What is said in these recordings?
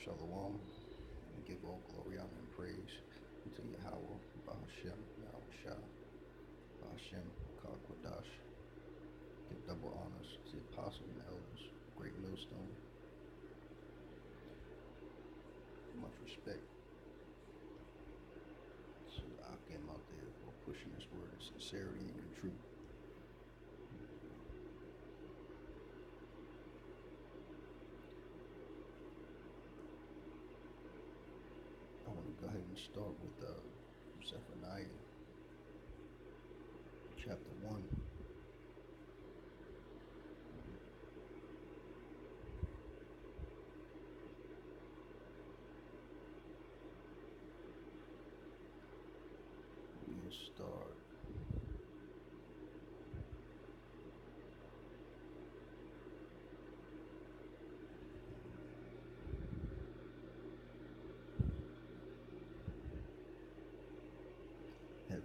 Shalom. We give all glory, honor, and praise to Yahweh, Bahashem, Yahushua, Bahashem, Kakwadash. Give double honors to the apostles and elders, great millstone. Much respect to the Akim out there for pushing this word in sincerity and in truth. I want to go ahead and start with Zephaniah chapter 1.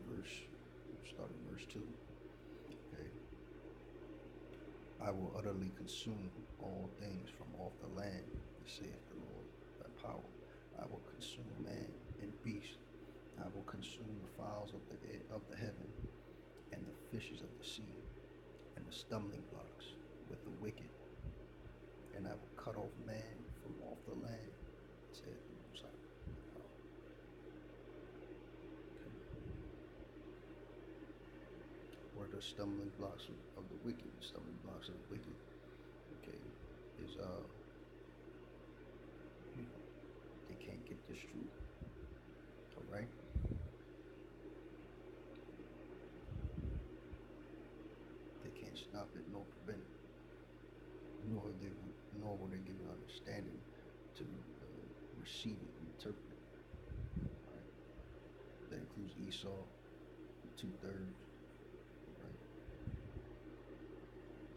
We'll start at verse 2. Okay. I will utterly consume all things from off the land, saith the Lord, by power. I will consume man and beast. I will consume the fowls of the heaven, and the fishes of the sea, and the stumbling blocks with the wicked. And I will cut off man from off the land, saith the Most High. Or the stumbling blocks of the wicked, the stumbling blocks of the wicked, okay, is they can't get this truth, all right? They can't stop it nor prevent it, nor will they give an understanding to receive it and interpret it. All right? That includes Esau, 2/3. Right?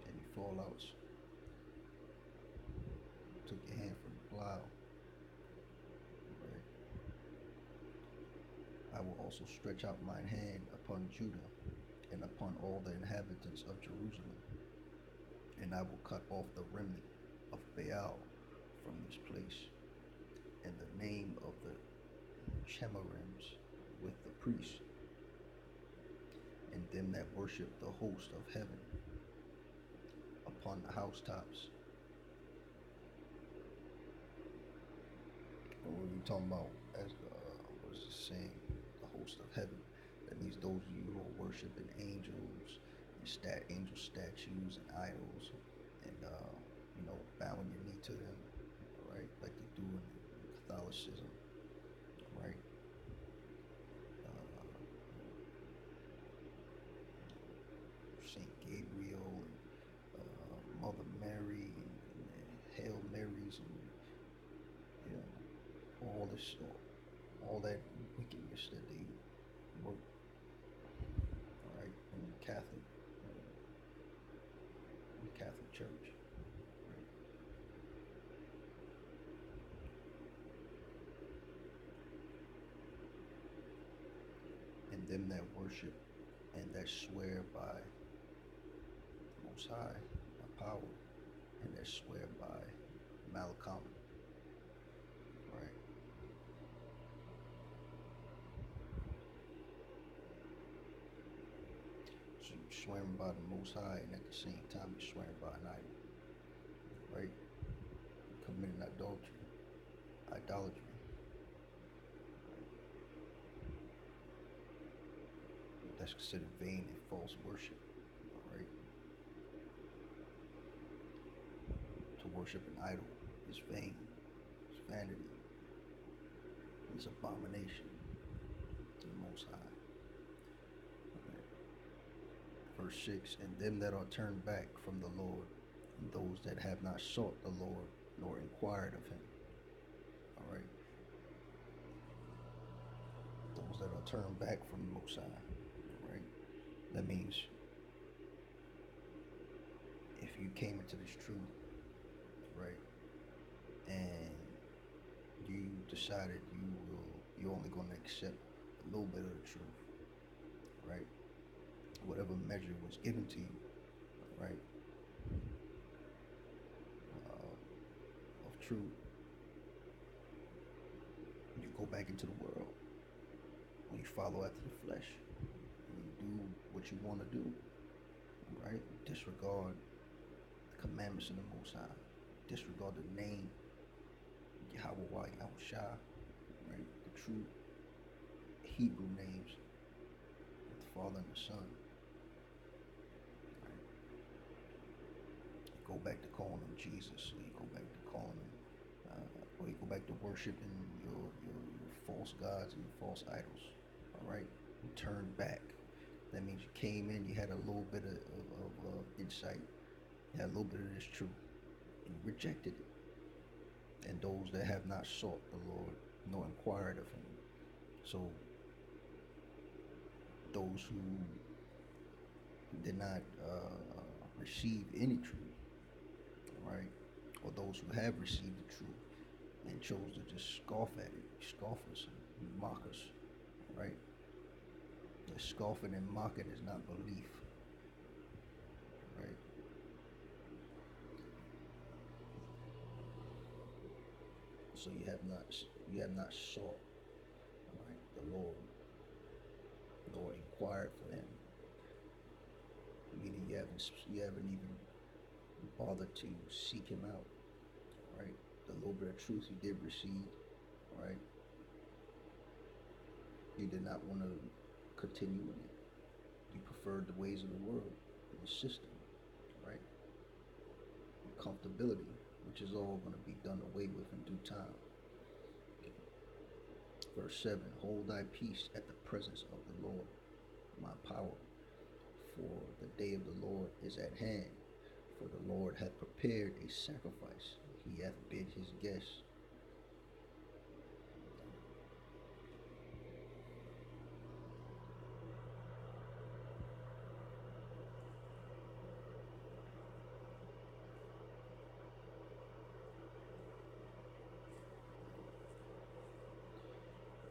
Any fallouts, took your hand from the plow. Right? I will also stretch out mine hand upon Judah and upon all the inhabitants of Jerusalem, and I will cut off the remnant of Baal from this place, and the name of the Chemarims with the priests, and them that worship the host of heaven upon the housetops. And what are you talking about? As what is it saying? The host of heaven. That means those of you who are worshiping angels and angel statues and idols, and bowing your knee to them, right? Like they do in Catholicism, right? Saint Gabriel and Mother Mary and Hail Marys and all this, all that wickedness that they work, all right, in the Catholic Church. Right? And them that worship and that swear by the Most High, by power, and that swear by Malcolm, right? So you're swearing by the Most High, and at the same time you're swearing by an idol, right? You're committing idolatry. That's considered vain and false worship, all right? To worship an idol is vain, it's vanity, it's abomination to the Most High. Right. Verse 6, and them that are turned back from the Lord, and those that have not sought the Lord, nor inquired of him. All right. Those that are turned back from the Most High. Right? That means if you came into this truth, right, and you decided you're only going to accept a little bit of the truth, right? Whatever measure was given to you, right, of truth, back into the world, when you follow after the flesh, when you do what you want to do, right? Disregard the commandments of the Most High, disregard the name Yahweh Yahushua, right? The true Hebrew names of the Father and the Son. Right? You go back to calling him Jesus, or you go back to calling him, or you go back to worshiping your false gods and your false idols. All right, you turn back. That means you came in, you had a little bit of insight, you had a little bit of this truth, and you rejected it. And those that have not sought the Lord, nor inquired of him. So those who did not receive any truth, right, or those who have received the truth and chose to just scoff at it, scoff us and mock us, right? The scoffing and mocking is not belief, right? So you have not sought, right, the Lord, nor inquired for him. Meaning you haven't even bothered to seek him out, right? The little bit of truth you did receive, right? You did not want to continue in it. You preferred the ways of the world, the system, right? Comfortability, which is all going to be done away with in due time. Verse 7, hold thy peace at the presence of the Lord, my power, for the day of the Lord is at hand. For the Lord hath prepared a sacrifice, he hath bid his guests.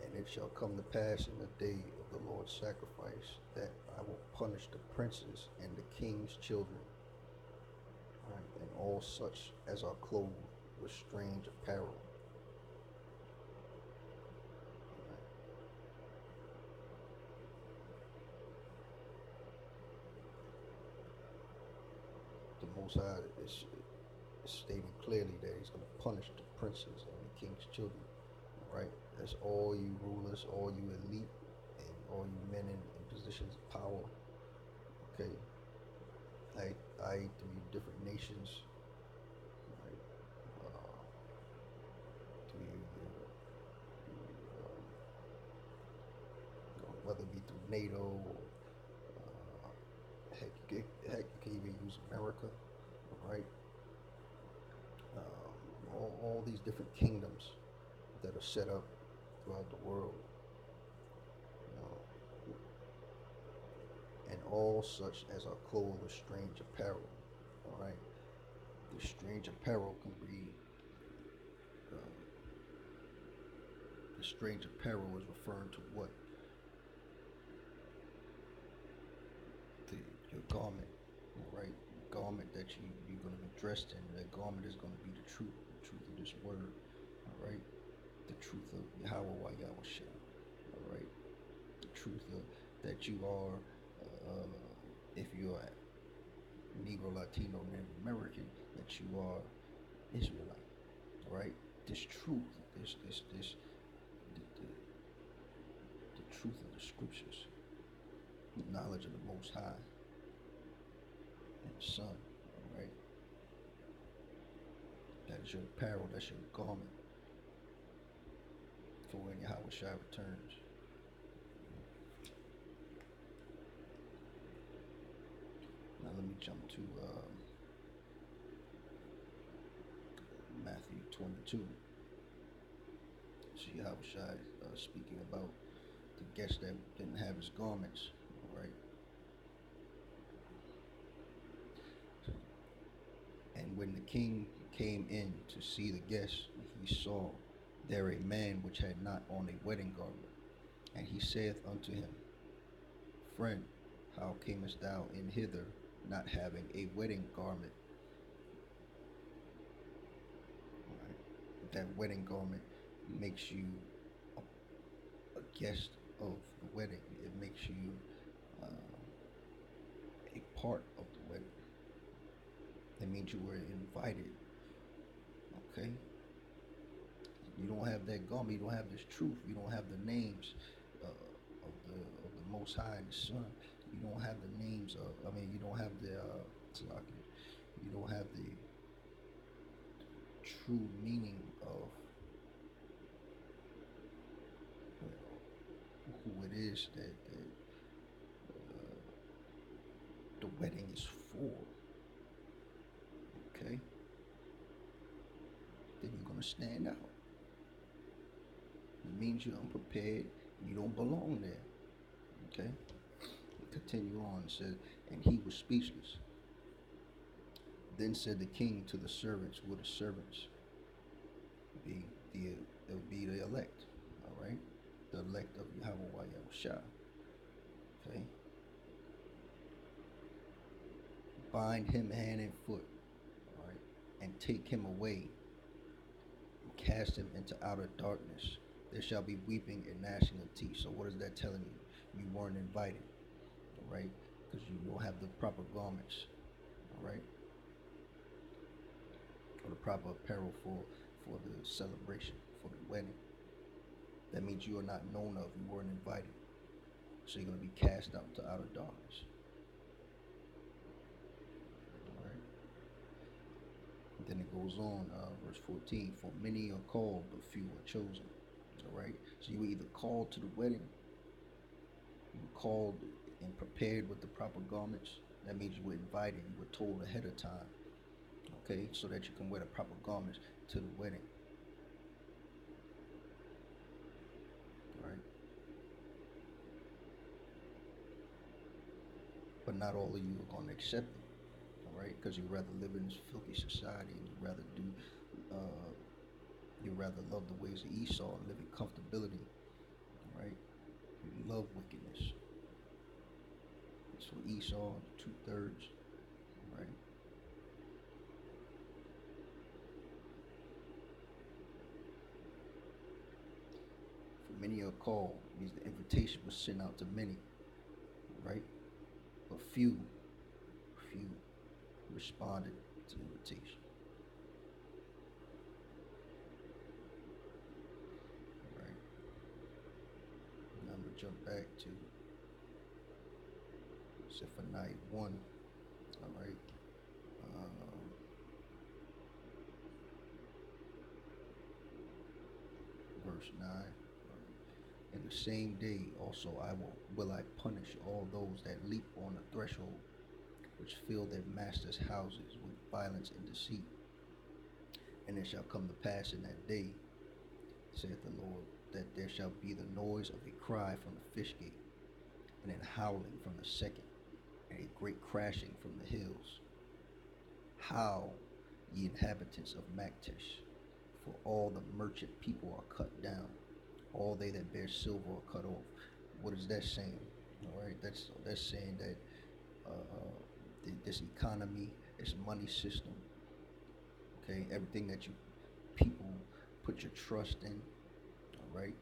And it shall come to pass in the day of the Lord's sacrifice that I will punish the princes and the king's children, right, and all such as are clothed with strange apparel. Right. The Most High is stating clearly that he's going to punish the princes and the king's children, right? That's all you rulers, all you elite, and all you men in positions of power. Okay, I through different nations, right? Through whether it be through NATO or heck, you can even use America, right? All these different kingdoms that are set up throughout the world, you know, and all such as are clothed with strange apparel. All right, the strange apparel can be. Uh, the strange apparel is referring to what? Your garment, right? The garment that you're going to be dressed in. That garment is going to be the truth of this word, all right? The truth of Yahweh Yahushua, all right? The truth of that you are, if you're a Negro, Latino, Native American, that you are Israelite, all right? This truth, the truth of the scriptures, the knowledge of the Most High and the Son, all right? That is your apparel, that's your garment for when Yahushua returns. Now let me jump to Matthew 22. See Yahushua speaking about the guest that didn't have his garments, all right? And when the king came in to see the guests, he saw there a man which had not on a wedding garment. And he saith unto him, Friend, how camest thou in hither, not having a wedding garment? Right. That wedding garment makes you guest of the wedding. It makes you uh, a part of the wedding. That means you were invited. Okay, you don't have that garment. You don't have this truth. You don't have the names of the Most High and the Son. You don't have the names of. I mean, you don't have the. You don't have the true meaning of, you know, who it is that the wedding is for. Okay, then you're gonna stand out. It means you're unprepared. You don't belong there. Okay. Continue on. It says, and he was speechless. Then said the king to the servants, will the servants be the they'll be the elect? All right, the elect of Yahweh Yahushua. Okay, bind him hand and foot. All right, and take him away and cast him into outer darkness. There shall be weeping and gnashing of teeth. So what is that telling you? You weren't invited. All right, because you don't have the proper garments. All right, or the proper apparel for the celebration, for the wedding. That means you are not known of. You weren't invited. So you're going to be cast out to outer darkness. All right. Then it goes on, verse 14. For many are called, but few are chosen. All right. So you were either called to the wedding, you were called and prepared with the proper garments. That means you were invited. You were told ahead of time. Okay. So that you can wear the proper garments to the wedding. All right. But not all of you are going to accept it. All right, because you rather live in this filthy society, and uh, you rather love the ways of Esau and live in comfortability. All right, you love wickedness. So Esau, 2/3. Right. For many are called means the invitation was sent out to many. Right, but few responded to the invitation. All right. Now I'm gonna jump back to Zephaniah 1. All right. Verse 9. In the same day also will I punish all those that leap on the threshold, which fill their masters' houses with violence and deceit. And it shall come to pass in that day, saith the Lord, that there shall be the noise of a cry from the fish gate, and an howling from the second, and a great crashing from the hills. Howl, ye inhabitants of Maktesh, for all the merchant people are cut down. All they that bear silver are cut off. What is that saying? All right, that's saying that this economy, this money system, okay, everything that you people put your trust in, all right,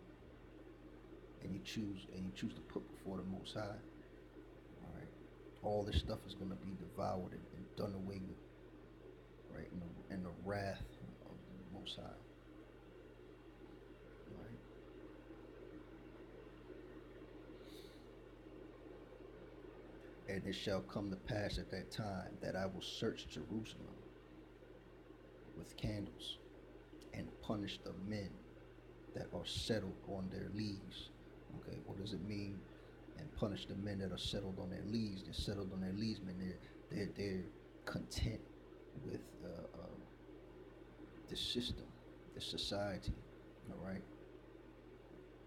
and you choose to put before the Most High, all right, all this stuff is going to be devoured and done away with, right, in the wrath of the Most High. And it shall come to pass at that time that I will search Jerusalem with candles and punish the men that are settled on their lees. Okay, what does it mean? And punish the men that are settled on their lees. They're settled on their lees, man. They're content with this system, this society. All right,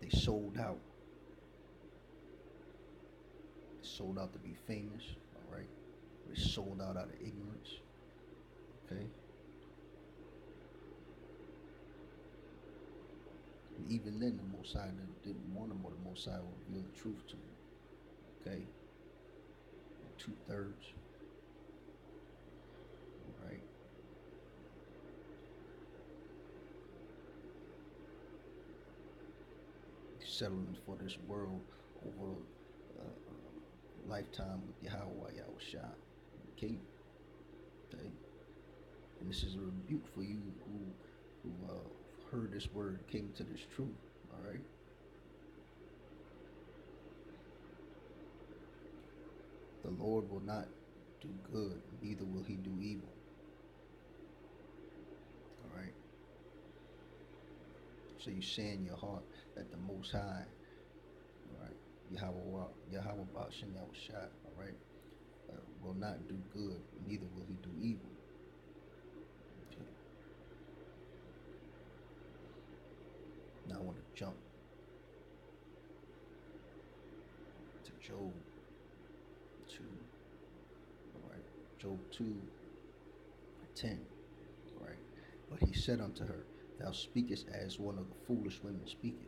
they sold out to be famous. All right, they sold out of ignorance. Okay. And even then, the Most High didn't want them, or the Most High will reveal the truth to them. Okay, 2/3. Right. settling for this world over lifetime with Yahweh Yahushua. Okay, okay. And this is a rebuke for you who heard this word, came to this truth. All right. The Lord will not do good, neither will he do evil. All right. So you say in your heart that the Most High, all right, Yahweh Ba'ashem Yahushua, all right, will not do good, neither will he do evil. Okay. Now I want to jump to Job 2, all right, Job 2:10, all right. But he said unto her, Thou speakest as one of the foolish women speaketh.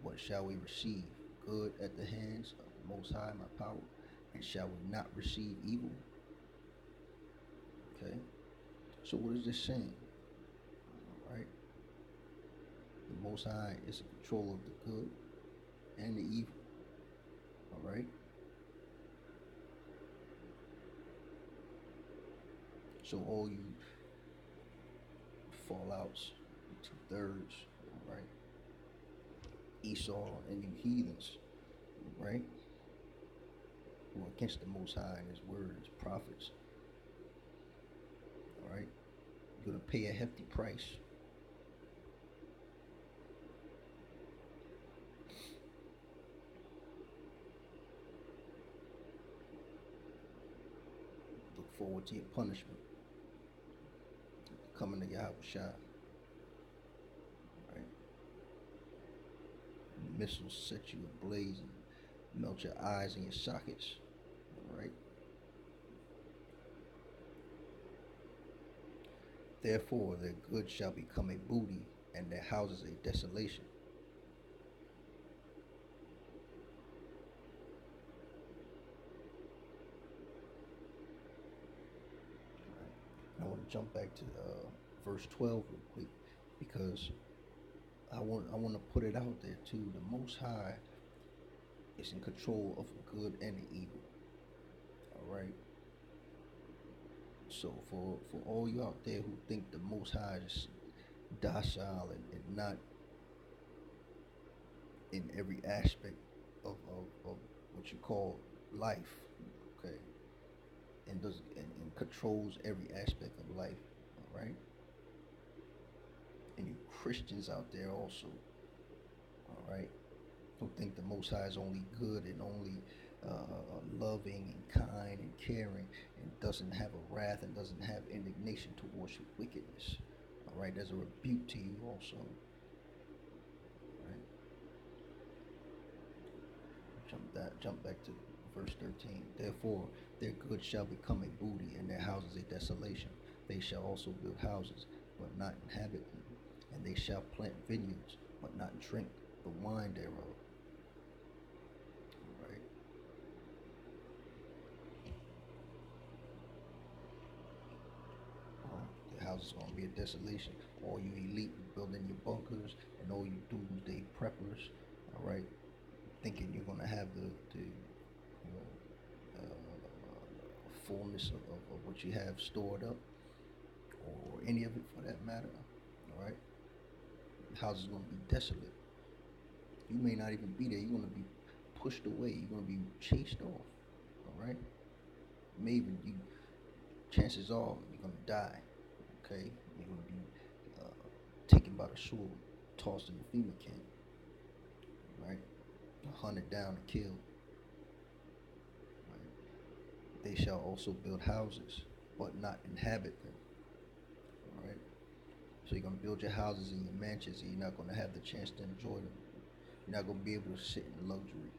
What shall we receive? Good at the hands of the Most High, my power, and shall we not receive evil? Okay. So what is this saying? All right. The Most High is in control of the good and the evil. All right. So all you fallouts, 2/3, right? Esau and you heathens, right? Who are against the Most High and His word, His prophets. All right. You're gonna pay a hefty price. Look forward to your punishment. Coming to Yahushua. Right? Missiles set you ablaze and melt your eyes and your sockets. All right. Therefore, their goods shall become a booty, and their houses a desolation. Right. I want to jump back to verse 12 real quick because I want to put it out there too. The Most High is in control of the good and the evil. All right. So for all you out there who think the Most High is docile and not in every aspect of what you call life, okay, and and controls every aspect of life, all right. And you Christians out there also, all right, who think the Most High is only good and only loving and kind and caring and doesn't have a wrath and doesn't have indignation towards wickedness. All right, there's a rebuke to you also. All right, jump back to verse 13. Therefore, their goods shall become a booty, and their houses a desolation. They shall also build houses, but not inhabit them, and they shall plant vineyards, but not drink the wine thereof. All right. The house is going to be a desolation. All you elite building your bunkers and all you doomsday preppers, all right, thinking you're going to have the you know, fullness of what you have stored up, or any of it for that matter, all right, the house is going to be desolate. You may not even be there. You're going to be pushed away. You're going to be chased off, all right. Maybe chances are you're going to die. Okay, you're going to be taken by the sword, tossed in the FEMA camp, right? Hunted down and killed. Right? They shall also build houses, but not inhabit them. All right. So you're going to build your houses and your mansions, and you're not going to have the chance to enjoy them. You're not going to be able to sit in luxury.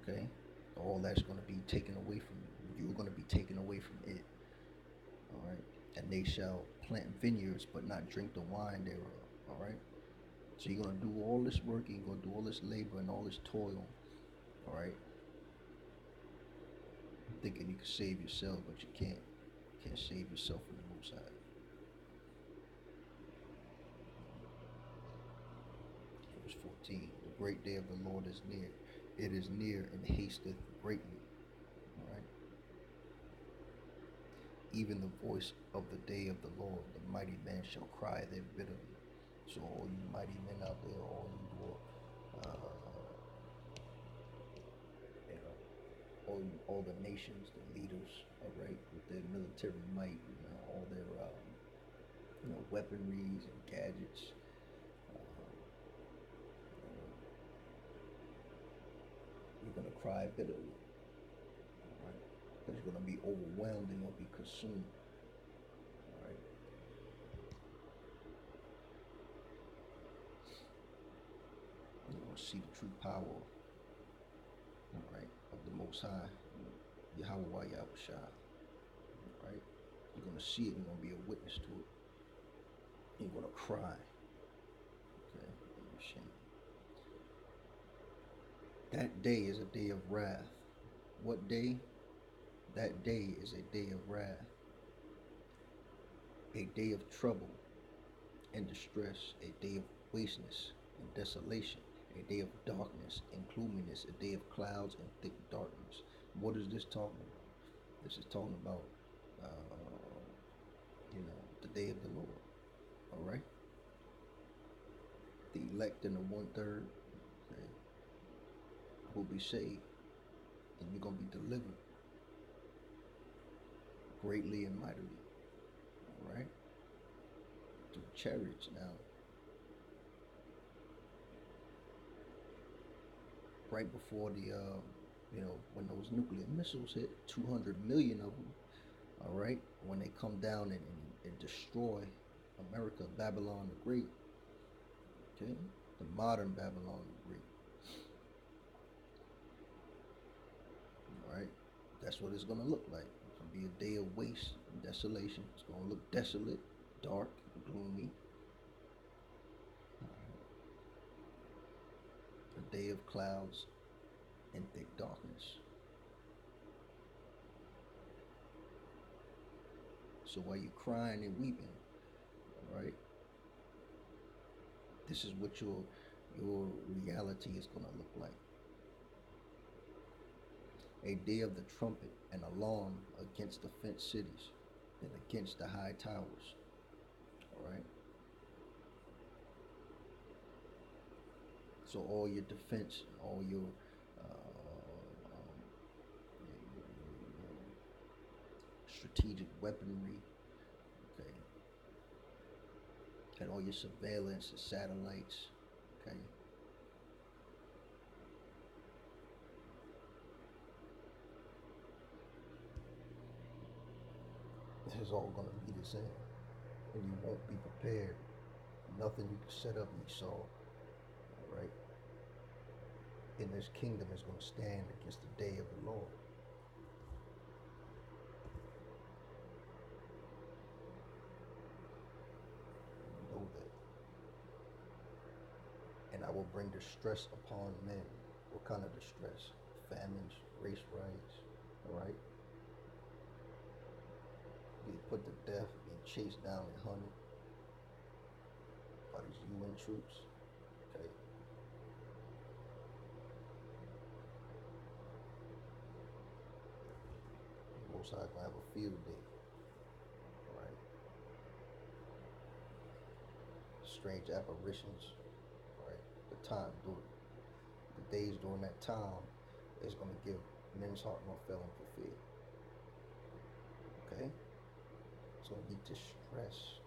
Okay. All that's going to be taken away from you. You're going to be taken away from it. All right. And they shall plant vineyards, but not drink the wine thereof. All right. So you're gonna do all this work, and you're gonna do all this labor and all this toil. All right. Thinking you can save yourself, but you can't. You can't save yourself from the Most High. verse 14. The great day of the Lord is near. It is near and hasteth greatly. All right. Even the voice of the day of the Lord, the mighty man shall cry there bitterly. So all you mighty men out there, all you you know, all the nations, the leaders, all right, with their military might, all their weaponries and gadgets. You're gonna cry bitterly, all right, because you're gonna be overwhelmed and you'll be consumed, all right. You're gonna see the true power, all right, of the Most High, Yahweh Yahushua, all right. You're gonna see it. You're gonna be a witness to it. You're gonna cry, okay, in your shame. That day is a day of wrath. What day? That day is a day of wrath, a day of trouble and distress, a day of wasteness and desolation, a day of darkness and gloominess, a day of clouds and thick darkness. What is this talking about? This is talking about, the day of the Lord. All right. The elect and the 1/3, okay, will be saved, and you're gonna be delivered greatly and mightily. All right. Through chariots now. Right before when those nuclear missiles hit, 200 million of them, all right, when they come down and destroy America, Babylon the Great, okay, the modern Babylon the Great, all right, that's what it's going to look like. It's going to be a day of waste and desolation. It's going to look desolate, dark, gloomy. A day of clouds and thick darkness. So while you're crying and weeping, all right, this is what your reality is going to look like. A day of the trumpet and alarm against the fenced cities and against the high towers. All right. So all your defense, all your strategic weaponry, okay, and all your surveillance and satellites, okay. This is all going to be the same, and you won't be prepared. Nothing you can set up, Esau, all right, in this kingdom is going to stand against the day of the Lord. You know that. And I will bring distress upon men. What kind of distress? Famines, race riots, all right? Being put to death, being chased down and hunted by these UN troops, okay? The Most High gonna have a field day, all right? Strange apparitions, all right? The days during that time is gonna give men's heart no failing for fear, okay? So be distress,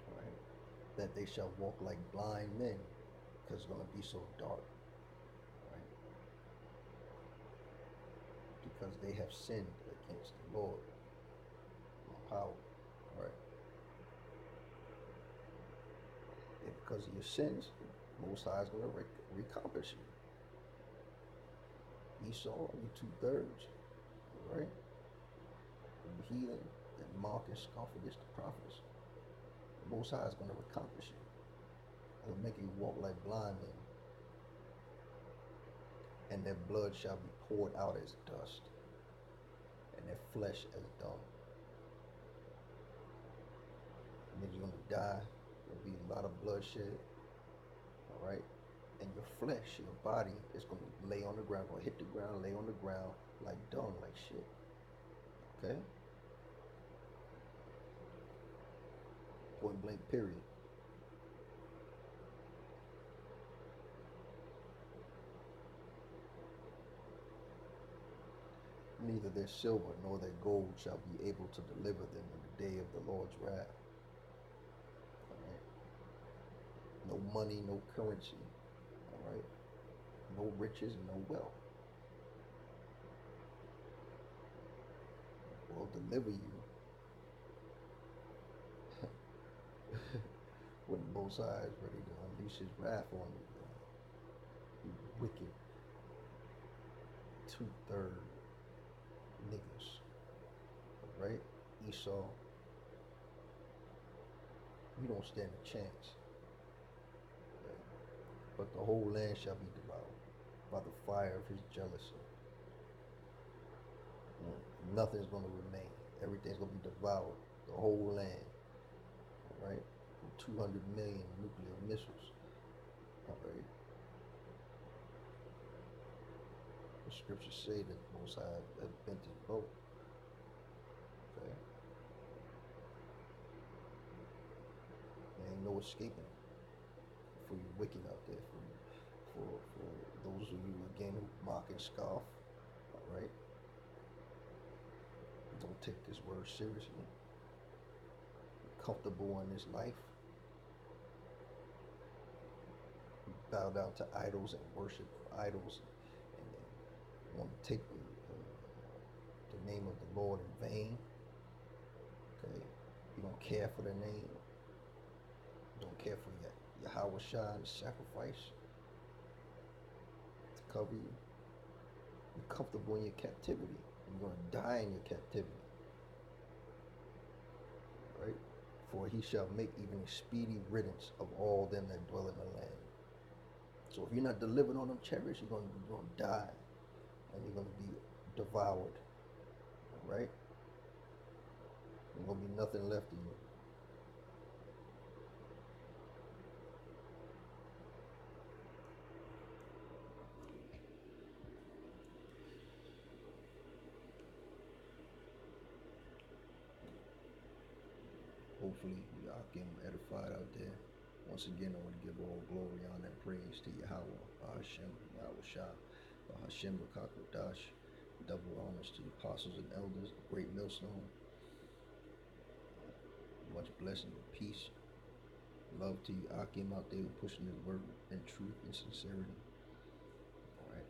all right? That they shall walk like blind men, because it's gonna be so dark, right? Because they have sinned against the Lord, my power, right? And because of your sins, Most High is going to recompense you. Esau, you 2/3, right? The heathen that mock and scoff against the prophets. The Most High is going to recompense you. He'll make you walk like blind men, and their blood shall be poured out as dust, and their flesh as dung. And then you're going to die. There'll be a lot of bloodshed. all right? And your flesh, your body is going to lay on the ground, going to hit the ground, lay on the ground like dung, like shit. Okay? Point blank, period. Neither their silver nor their gold shall be able to deliver them in the day of the Lord's wrath. All right? No money, no currency. All right? No riches, no wealth will deliver you when the Most High is ready to unleash his wrath on you. You wicked two-third niggas. All right? Esau, you don't stand a chance. Okay? But the whole land shall be devoured by the fire of his jealousy. Nothing's going to remain. Everything's going to be devoured. The whole land. All right? 200 million nuclear missiles. All right? The scriptures say that Most High had bent his bow. Okay? There ain't no escaping for you wicked out there. For those of you again who mock and scoff. All right? Don't take this word seriously. Comfortable in this life. Bow down to idols and worship idols, and want to take the name of the Lord in vain. Okay, you don't care for the name. You don't care for your Yahweh Shah, the sacrifice to cover you. You're comfortable in your captivity. You're going to die in your captivity. Right? For he shall make even a speedy riddance of all them that dwell in the land. So if you're not delivered on them chariots, you're going to die, and you're going to be devoured. Right? There's going to be nothing left of you. Hopefully, y'all getting edified out there. Once again, I want to give all glory, honor, and praise to Yahweh, Hashem, Yahweh Shah, Hashem, Bakakodash. Double honors to the apostles and elders, great millstone. Much blessing and peace. Love to you, Akim, out there pushing his word in truth and sincerity. All right,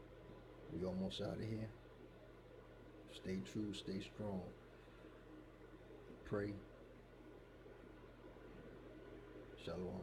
we almost out of here. Stay true, stay strong. Pray. Shalom.